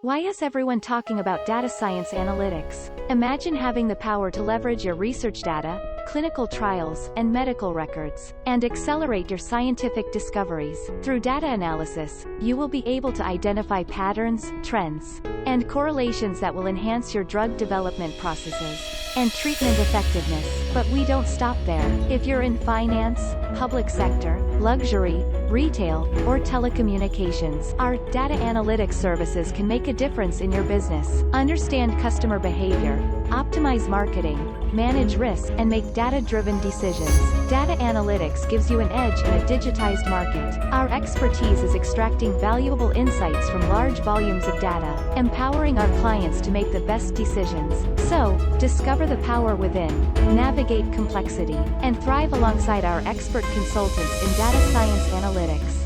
Why is everyone talking about data science analytics? Imagine having the power to leverage your research data, clinical trials, and medical records, and accelerate your scientific discoveries. Through data analysis, you will be able to identify patterns, trends, and correlations that will enhance your drug development processes and treatment effectiveness. But we don't stop there. If you're in finance, public sector, luxury, retail, or telecommunications, our data analytics services can make a difference in your business. Understand customer behavior, optimize marketing, manage risk, and make data-driven decisions. Data analytics gives you an edge in a digitized market. Our expertise is extracting valuable insights from large volumes of data, empowering our clients to make the best decisions. So, discover the power within, navigate complexity, and thrive alongside our expert consultants in data science analytics.